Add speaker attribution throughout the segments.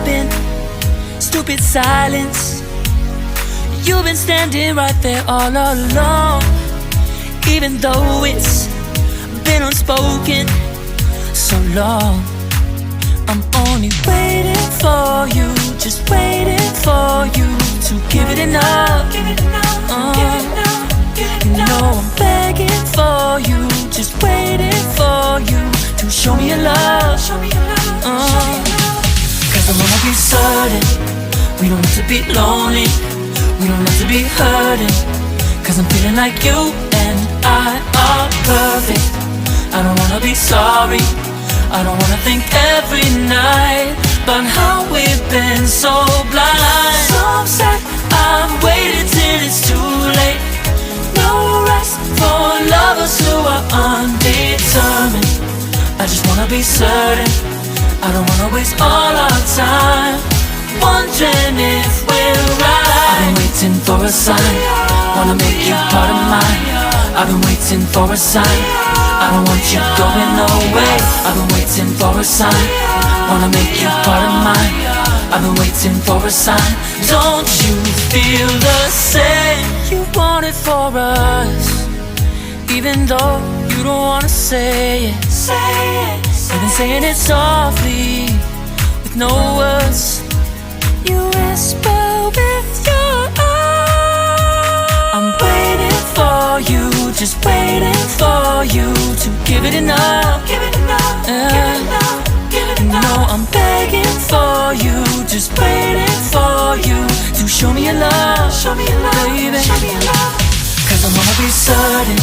Speaker 1: been stupid silence. You've been standing right there all along, even though it's been unspoken so long. I'm only waiting for you, just waiting for you to give it enough. You know I'm begging for you, just waiting for you to show me your love. Cause I wanna be certain we don't have to be lonely, we don't have to be hurting. Cause I'm feeling like you and I are perfect. I don't wanna be sorry, I don't wanna think every night about how we've been so blind. So upset, I've waited till it's too late. No rest for lovers who are undetermined. I just wanna be certain, I don't wanna waste all our time wondering if we're right. I've been waiting for a sign, wanna make you part of mine. I've been waiting for a sign, I don't want you going away. I've been waiting for a sign, wanna make you part of mine. I've been waiting for a sign. Don't you feel the same? You want it for us, even though you don't wanna say it. You've been saying it softly, with no words. You whisper with your eyes. I'm waiting for you, just waiting for you to give it enough. No, I'm begging for you, just waiting for you to show me your love, baby. Cause I wanna be certain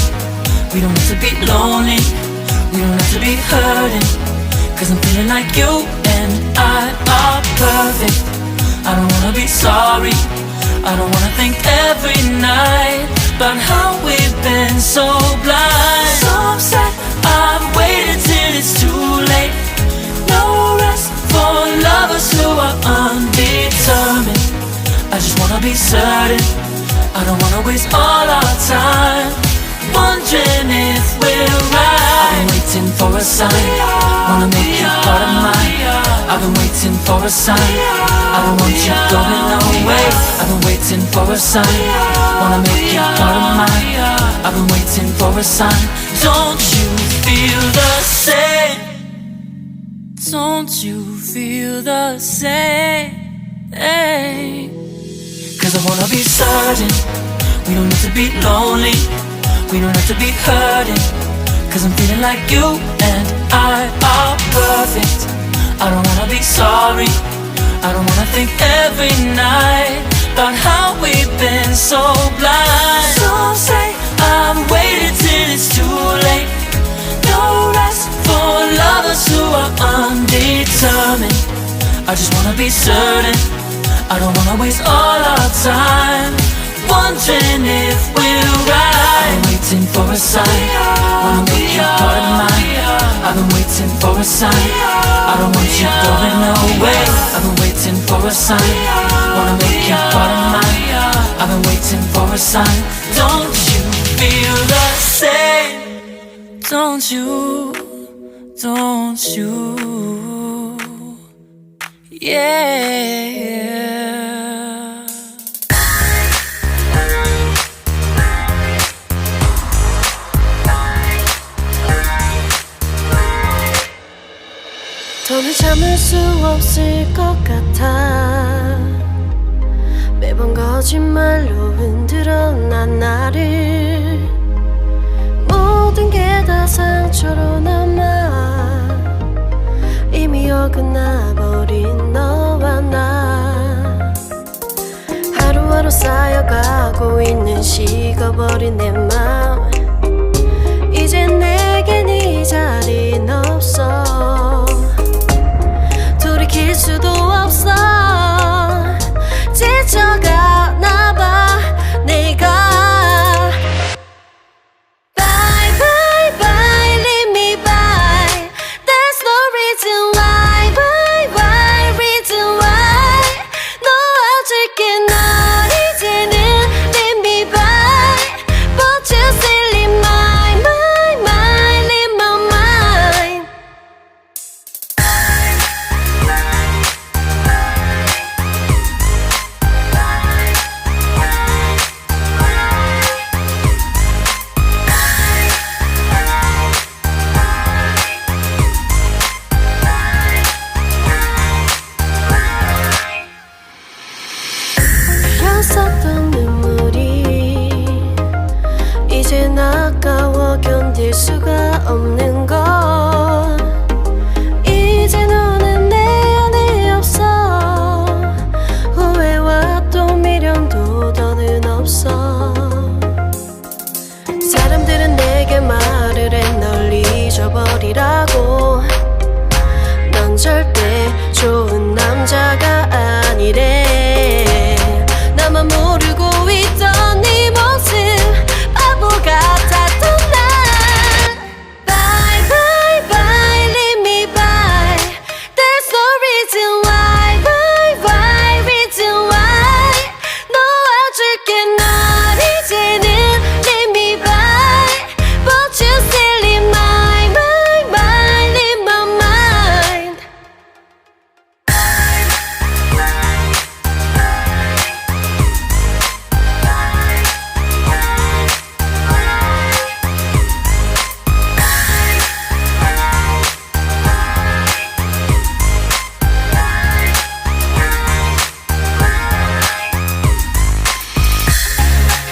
Speaker 1: we don't have to be lonely, we don't have to be hurting. Cause I'm feeling like you and I are perfect. I don't wanna be sorry, I don't wanna think every night about how we've been so blind. So upset, I've waited till it's too late. No rest for lovers who are undetermined. I just wanna be certain, I don't wanna waste all our time wondering if we're right. I've been waiting for a sign, wanna make you part of mine. I've been waiting for a sign, I don't want you going away. I've been waiting for a sign, wanna make you part of mine. I've been waiting for a sign. Don't you feel the same? Don't you feel the same? Cause I wanna be certain we don't have to be lonely, we don't have to be hurting. Cause I'm feeling like you and I are perfect. I don't wanna be sorry, I don't wanna think every night about how we've been so blind. Some say I've waited till it's too late. No rest for lovers who are undetermined. I just wanna be certain, I don't wanna waste all our time wondering if we're right. I've been waiting for a sign, wanna make you part of mine. I've been waiting for a sign, I don't want you going away. I've been waiting for a sign, wanna make you part of mine. I've been waiting for a sign. Don't you feel the same? Don't you, don't you, yeah.
Speaker 2: 더는 참을 수 없을 것 같아. 매번 거짓말로 흔들어 난 나를. 모든 게 다 상처로 남아. 이미 어긋나버린 너와 나. 하루하루 쌓여가고 있는 식어버린 내 맘. 이제 내겐 이 자리는 없어. 돌이킬 수도 없어. 지쳐가나봐 내가. Bye bye bye leave me by. There's no reason why. Why why reason why. 놓아줄게 널 이제는 leave me by. But you still in my mind in my mind. 잊을 수가 없는 걸. 이제 너는 내 안에 없어. 후회와 또 미련도 더는 없어. 사람들은 내게 말을 해 널 잊어버리라고. 넌 절대 좋은 남자가 아니래. 나만 모르고 있던 네 모습 바보 같았던 난. Bye bye bye leave me by. There's no reason why. Why why reason why. 놓아줄게 널 이제는 leave me by. But you still in my mind in my mind.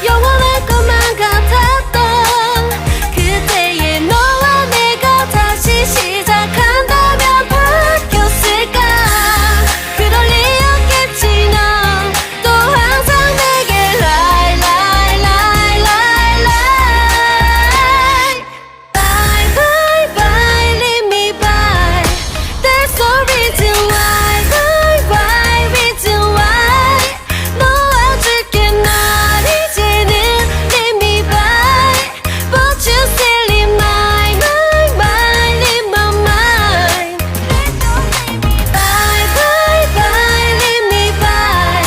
Speaker 2: 영원할 것만 같았던 그때의 너와 내가 다시 시작한다면 바뀌었을까. 그럴 리 없겠지. 넌 또 항상 내게 lie lie lie lie lie. Bye bye bye leave me by. There's no reason why. Why reason why. 놓아줄게 널 이제는 leave me by. But you still in my mind in my mind. Bye bye bye leave me by.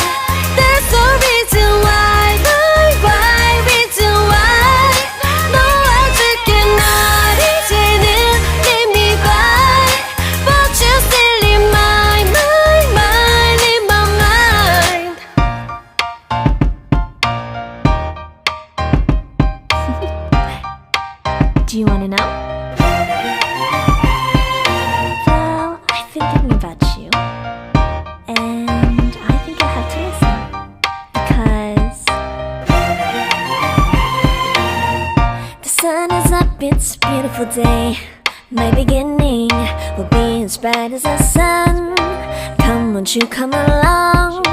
Speaker 2: There's no reason why. Why reason why. 놓아줄게 널 이제는 leave me by. But you still in my mind in my mind.
Speaker 3: Do you want to know? Well, I've been thinking about you, and I think you'll have to listen because the sun is up, it's a beautiful day. My beginning will be as bright as the sun. Come, won't you come along?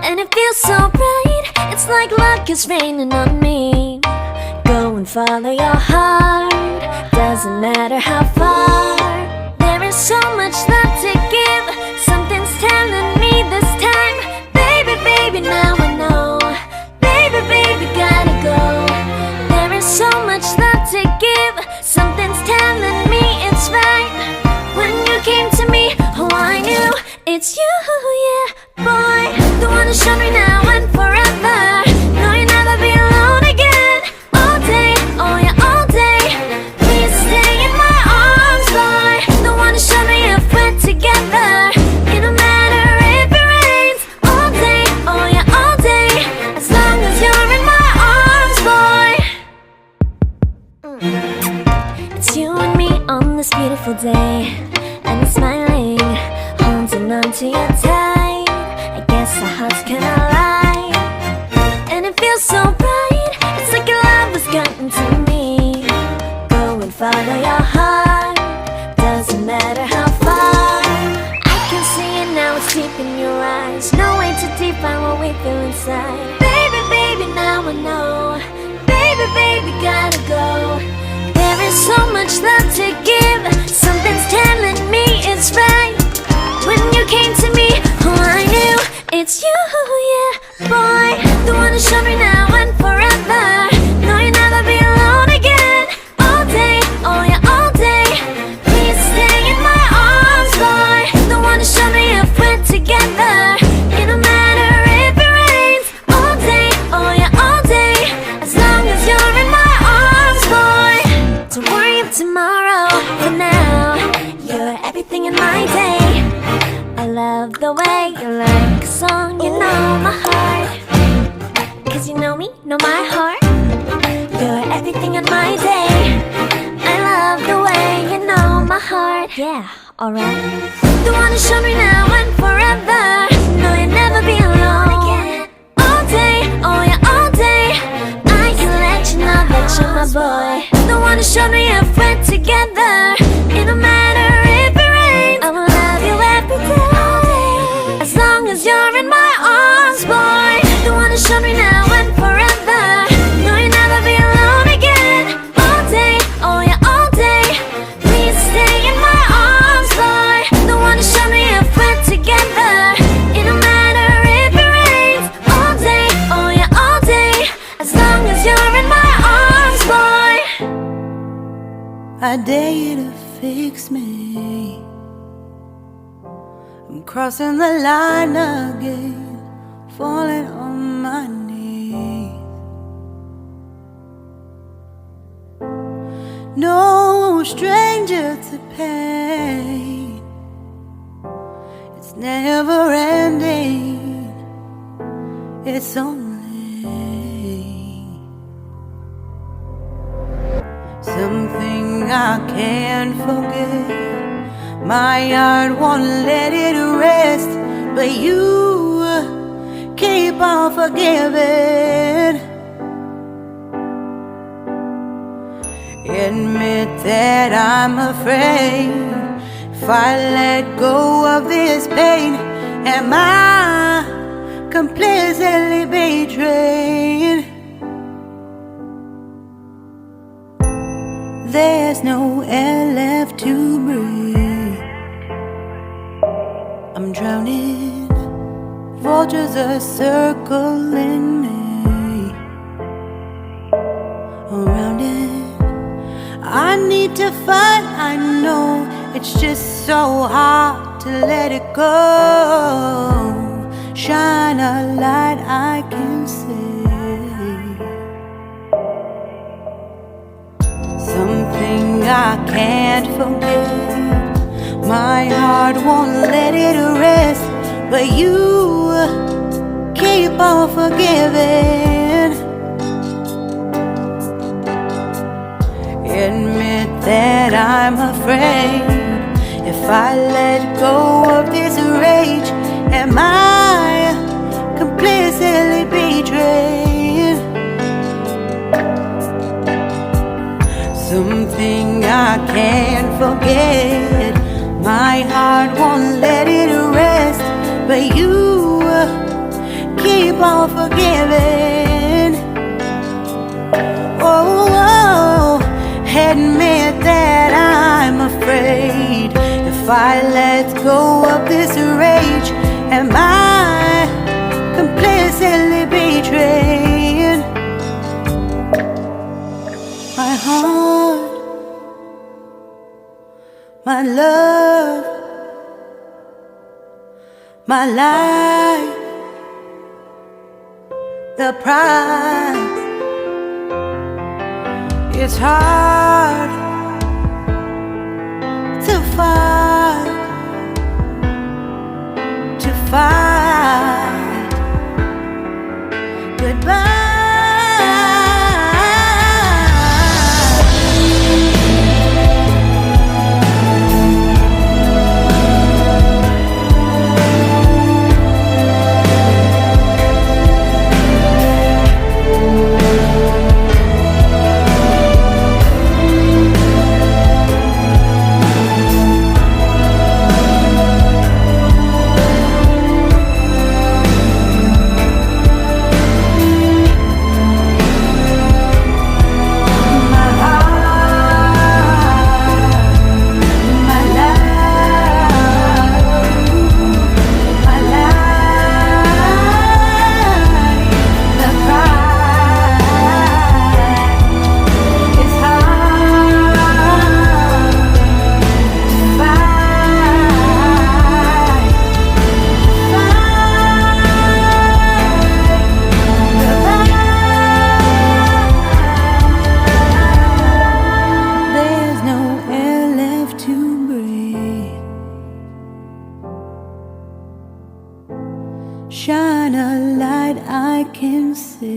Speaker 3: And it feels so bright, it's like luck is raining on me. Go and follow your heart, doesn't matter how far. There is so much love to give, something's telling me this time. Baby, baby, now I know. Baby, baby, gotta go. There is so much love to give, something's telling me it's right. When you came to me, oh I knew it's you, yeah, boy. The one who showed me now and forever. No, you'll never be alone again. All day, oh yeah, all day. Please stay in my arms, boy. The one who showed me if we're together. It don't matter if it rains. All day, oh yeah, all day. As long as you're in my arms, boy. It's you and me on this beautiful day, and it's smiling, holding on to you tight. I guess our hearts cannot lie, and it feels so bright. It's like your love has gotten to me. Go and follow your heart, doesn't matter how far. I can see it now, it's deep in your eyes. No way to define what we feel inside. Baby, baby, now I know. Baby, baby, gotta go. There is so much love to give, something's telling me it's right. When you came to me, oh I knew it's you, yeah, boy. The one who showed me now and forever. No, you'll never be alone again. All day, oh yeah, all day. Please stay in my arms, boy. The one who showed me if we're together. It don't matter if it rains. All day, oh yeah, all day. As long as you're in my arms, boy. Don't worry of tomorrow. For now, you're everything in my day. I love the way you like a song. You know my heart, 'cause you know me, know my heart. You're everything in my day. I love the way you know my heart. Yeah, alright. The one who showed me now and forever. No, you'll never be alone again. All day, oh yeah, all day. I can let you know that you're my boy. The one who show me if we're together. It don't matter if it rains, I will love you every day. As long as you're in my arms, boy. The one to show me now and forever. No, you'll never be alone again. All day, oh yeah, all day. Please stay in my arms, boy. The one to show me if we're together. It don't matter if it rains. All day, oh yeah, all day. As long as you're in my arms, boy.
Speaker 4: I dare you to fix me. I'm crossing the line again, falling on my knees. No stranger to pain, it's never ending, it's only something I can't forget. My heart won't let it rest, but you keep on forgiving. Admit that I'm afraid. If I let go of this pain, am I completely betrayed? There's no air left to breathe. I'm drowning, vultures are circling me around it. I need to fight, I know it's just so hard to let it go. Shine a light I can see. Something I can't forget. My heart won't let it rest, but you keep on forgiving. Admit that I'm afraid. If I let go of this rage, am I completely betrayed? Something I can't forget. My heart won't let it rest, but you keep on forgiving. Oh, admit that I'm afraid. If I let go of this rage, am I completely betrayed? My heart, my love, my life, the price. It's hard to fight, goodbye. Shine a light I can see.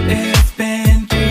Speaker 1: It's been 3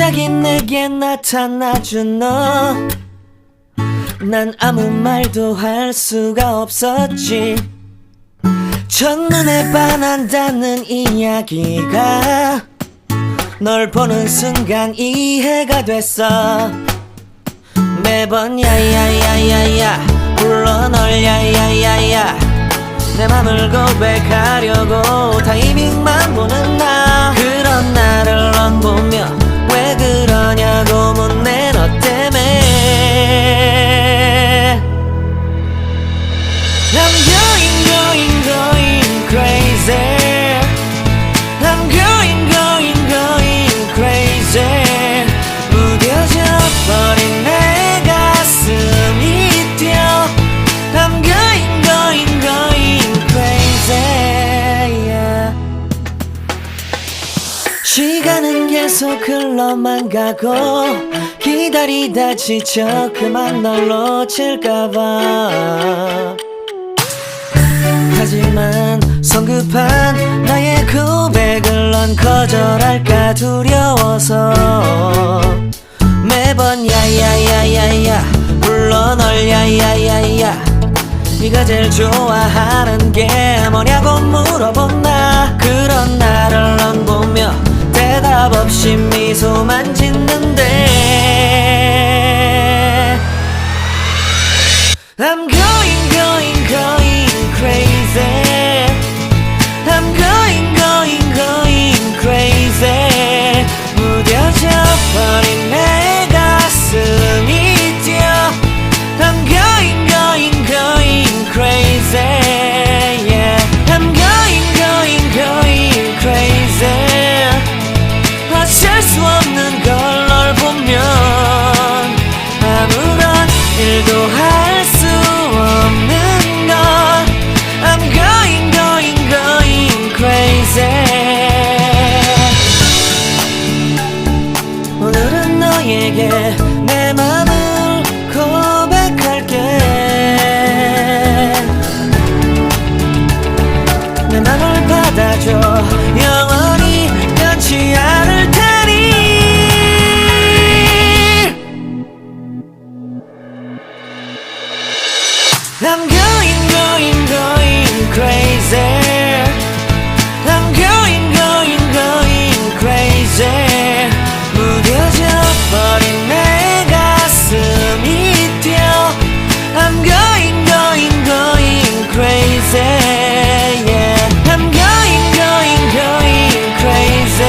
Speaker 1: 갑자기 내게 나타나준 너, 난 아무 말도 할 수가 없었지. 첫눈에 반한다는 이야기가 널 보는 순간 이해가 됐어. 매번 야야야야야 불러 널 야야야야, 내 맘을 고백하려고 타이밍만 보는 나. 그런 나를 넌 보며 왜 그러냐고 묻네. 너 때문에 I'm going crazy. I'm going crazy. 무뎌져 버린 내 가슴이 뛰어. I'm going crazy, yeah. 시간은 계속 흘러만 가고 기다리다 지쳐 그만 널 놓칠까봐. 하지만 성급한 나의 고백을 넌 거절할까 두려워서 매번 야야야야야 불러 널 야야야야. 네가 제일 좋아하는 게 뭐냐고 물어본 나. 그런 나를 넌 보며 대답 없이 미소만 짓는데 I'm going crazy. I'm going crazy. 무뎌져 버린 내 가슴이 뛰어. I'm going crazy, yeah. I'm going crazy. 어쩔 수 없는 걸 널 보면 아무런 일도 할 수 없는 걸. I'm going crazy. 오늘은 너에게 내 맘을 고백할게. 내 맘을 받아줘. 영원히 변치 않을 테니. I'm going crazy. I'm going crazy. 무뎌져 버린 내 가슴이 뛰어. I'm going crazy, yeah. I'm going crazy.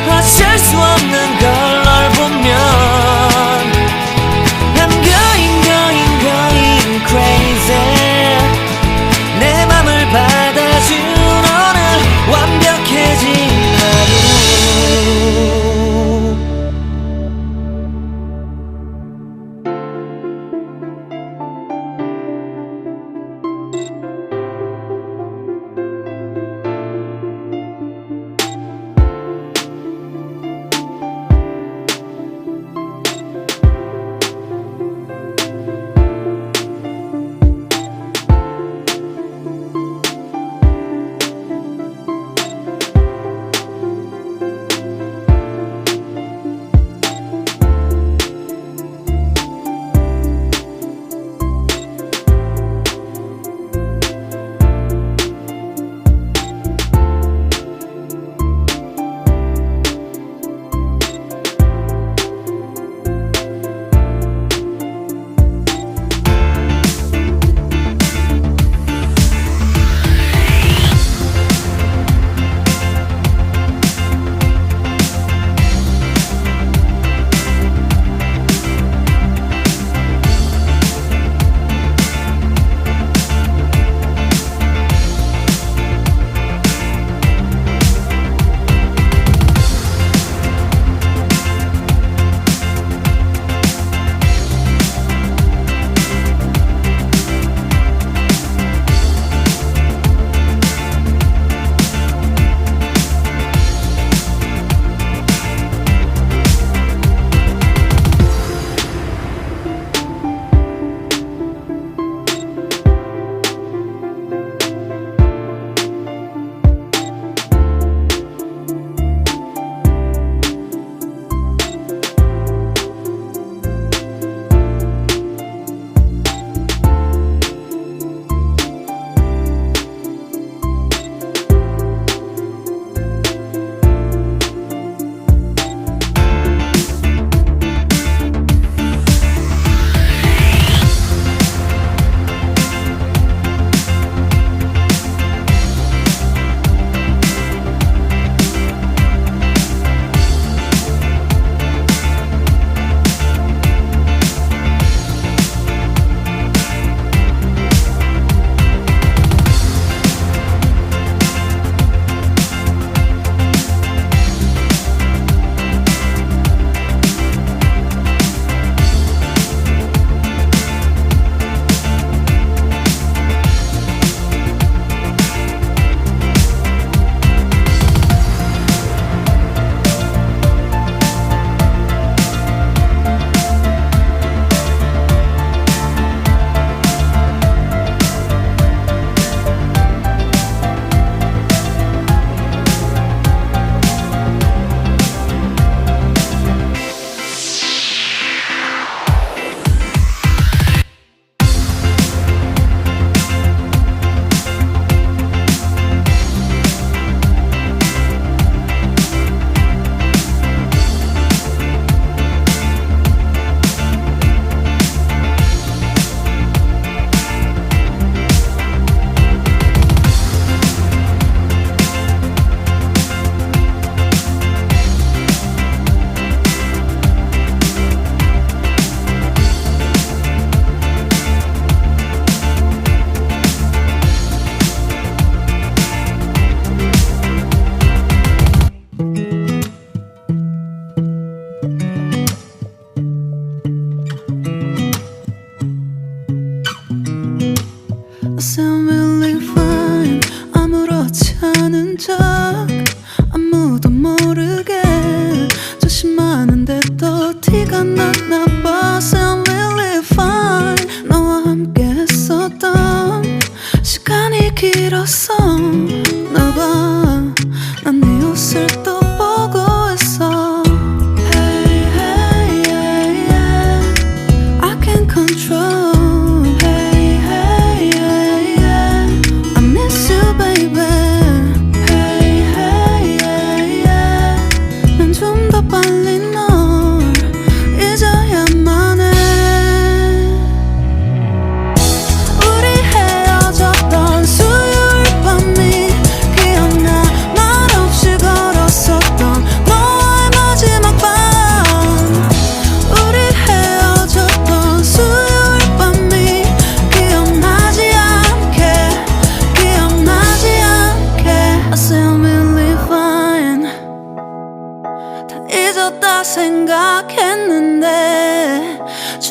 Speaker 1: 어쩔 수 없는 걸 널 보면 I'm going crazy. 내 맘을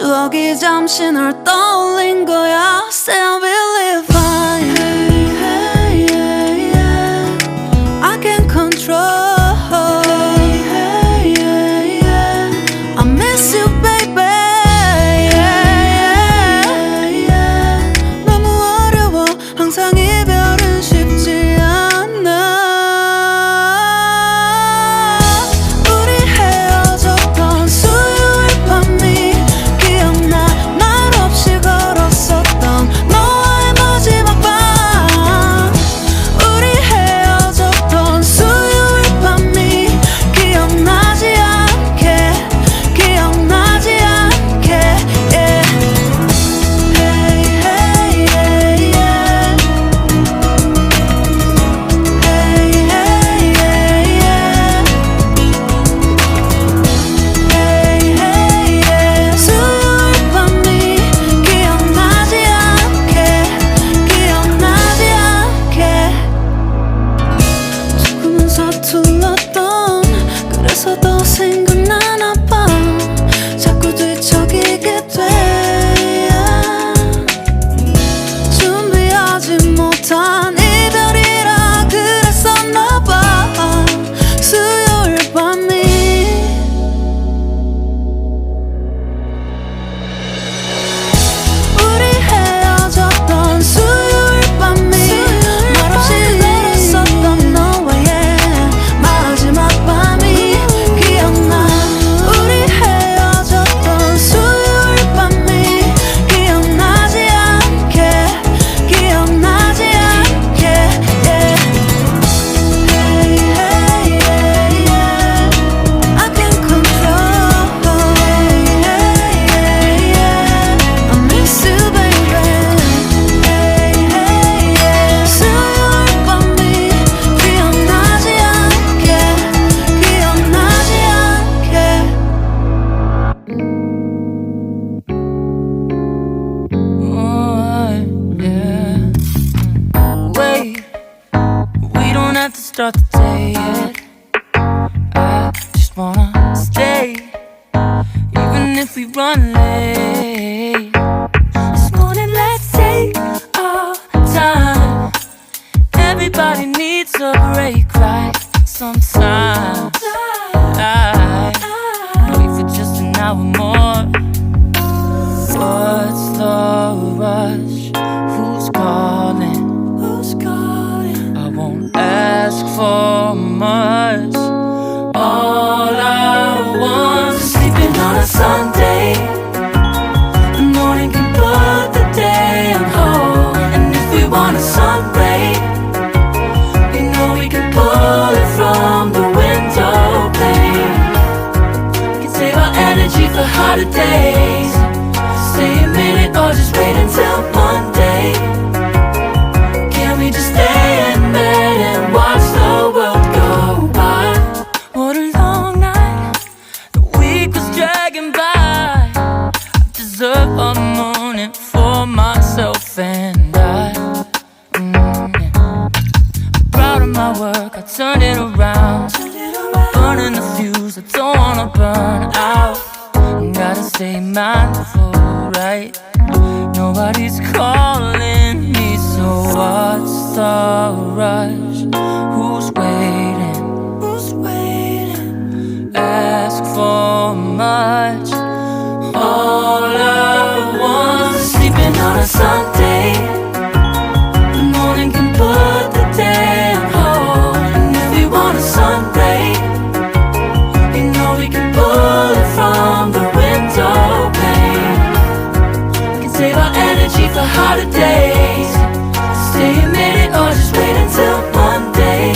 Speaker 2: 추억이 잠시 널 떠올린 거야. Still believe fine. Hey, hey, yeah. I can't control. Hey, hey, yeah. I miss you, baby. Yeah, yeah. 너무 어려워. 항상 이별은 쉽지 않아. 우리 헤어졌던 수요일 밤이 기억나. 말없이 걸었었던 너와의 마지막 밤. 우리 헤어졌던 수요일 밤이 기억나지 않게, 기억나지 않게. Yeah. Hey, hey, yeah, yeah. Hey, hey, yeah, yeah. Hey, hey, yeah. 수요일 밤이 기억나지 않게, 기억나지 않게. 조금은 서툴렀던 그래서 더 생각나나 봐. 자꾸 뒤척이게 돼. 준비하지 못한 이별이라 그랬었나 봐. 수요일 밤이 우리 헤어졌던 수요일 밤이 말없이 걸었었던 너와의 마지막 밤이 기억나. 우리 헤어졌던 수요일 밤이 기억나지 않게, 기억나지 않게. Yeah. Hey, hey, yeah, yeah. I can't control. Hey, hey, yeah. I miss you, baby. Hey, hey, yeah. 수요일 밤이 기억나지 않게, 기억나지 않게.
Speaker 1: Yeah. Wait, we don't have to start the day yet. I just wanna stay, even if we run late. This morning, let's take our time. Everybody needs a break, right? Sometimes I wait for just an hour more. What's the rush? Who's calling? Who's calling? I won't ask for much. All I want is sleeping on a Sunday. The morning can put the day on hold. And if we want a sun ray, we know we can pull it from the window pane. We can save our energy for harder days. Stay a minute or just wait until Monday. Can we just stay in bed and watch the world go by? What a long night, the week was dragging by. I deserve a morning for myself and I. Yeah. I'm proud of my work, I turned it around. I'm burning the fuse, I don't wanna burn out. Gotta stay mindful, right? Nobody's calling me, so what's the rush? Who's waiting? Who's waiting? Ask for much. All I want is sleeping on a Sunday. The morning can put the day on hold. And if we want a sun ray, you know we can pull it from the window pane. We can save our energy for harder days. Stay a minute or just wait until Monday.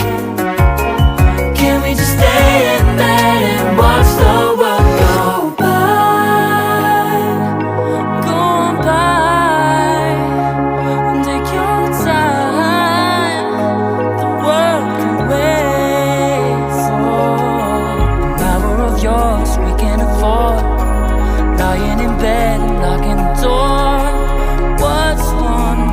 Speaker 1: Can we just stay in bed and watch the world go by? Go on by and take your time. The world can wait for an hour of yours we can afford. Lying in bed and locking the door. What's one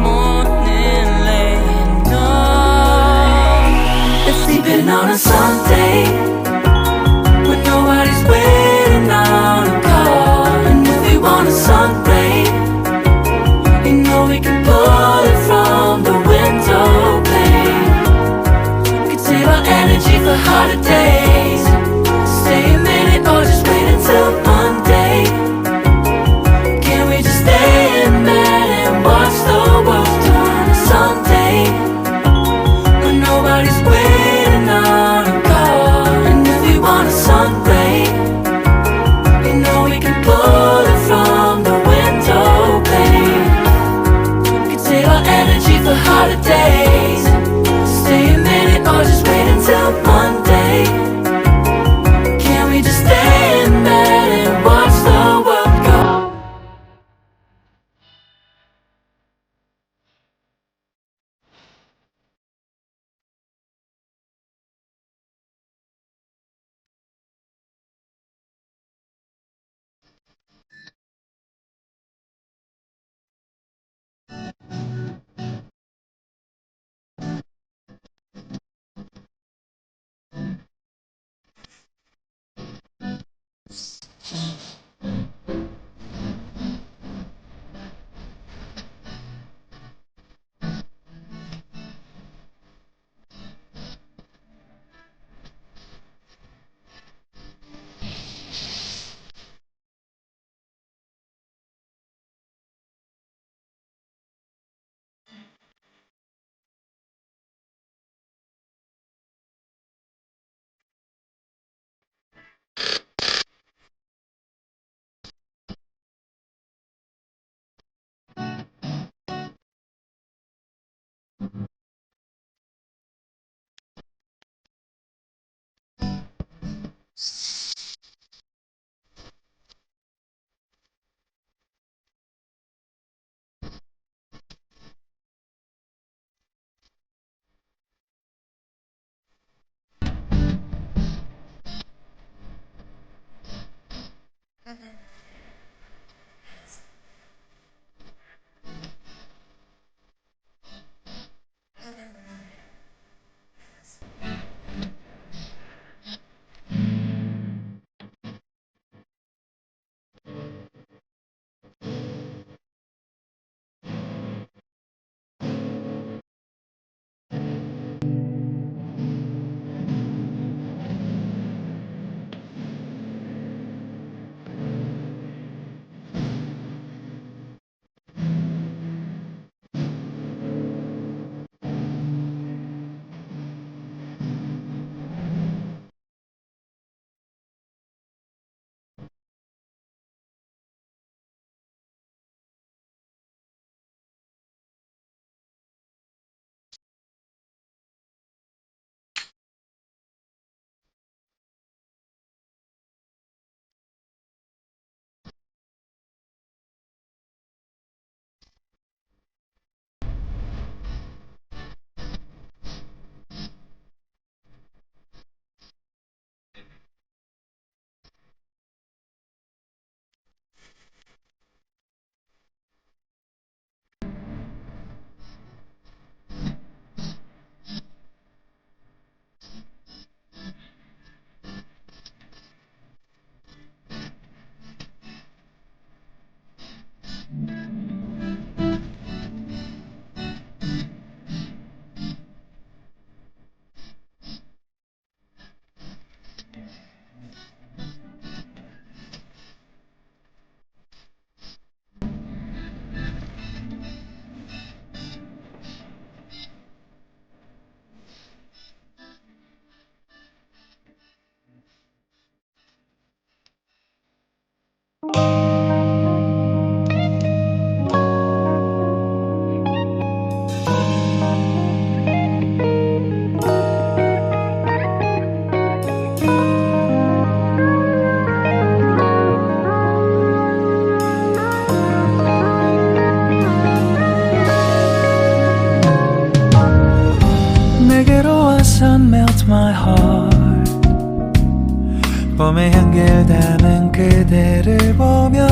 Speaker 5: 봄의 향기를 담은 그대를 보며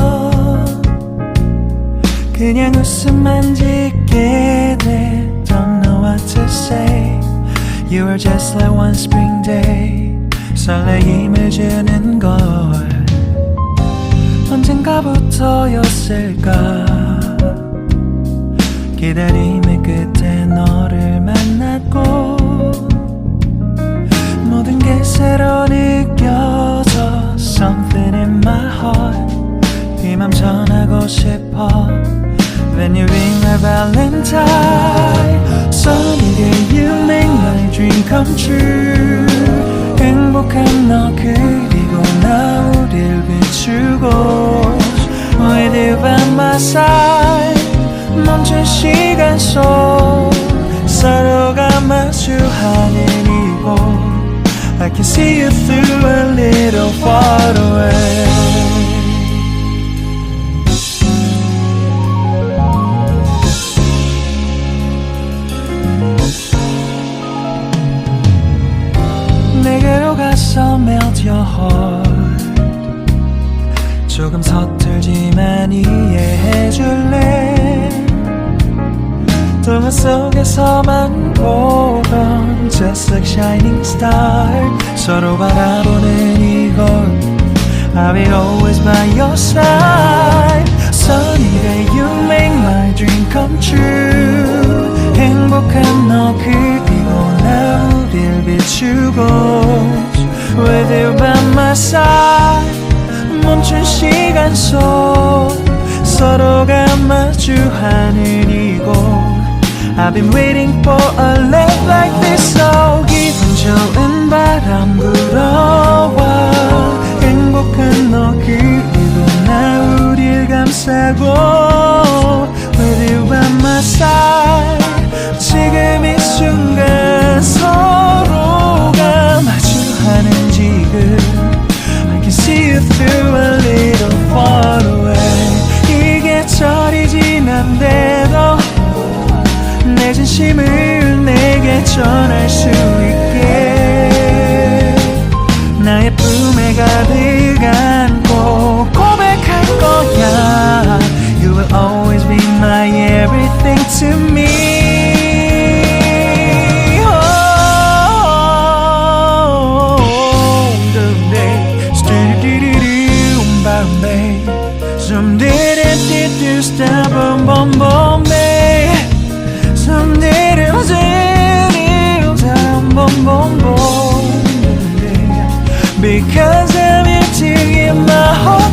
Speaker 5: 그냥 웃음만 짓게 돼. Don't know what to say. You were just like one spring day. 설레임을 주는 걸 언젠가부터였을까. 기다림의 끝에 너를 만났고 모든 게 새로 느껴져. Something in my heart. 이 맘 전하고 싶어. When you ring my valentine. Sunny day you make my dream come true. 행복한 너 그리고 나 우릴 비추고 With you by my side. 멈춘 시간 속 서로가 마주하는 이곳 I can see you through a little far away. 내게로 가서 melt your heart. 조금 서툴지만 이해해줄래. 동화 속에서만 보던 Just like shining star. 서로 바라보는 이곳 I'll be always by your side. Sunny day you make my dream come true. 행복한 너 그리고 나 우릴 비추고 With you by my side. 멈춘 시간 속 서로가 마주하는 이곳 I've been waiting for a love like this. So 기분 좋은 바람 불어와 행복한 너 그리고 나 우릴 감싸고 With you by my side. 지금 이 순간 서로가 마주하는 지금 I can see you through a little far away. 이 계절이 지난데도 내 진심을 내게 전할 수 있게 나의 품에 가득 안고 고백할 거야. You will always be my everything to me. Because of you to give my heart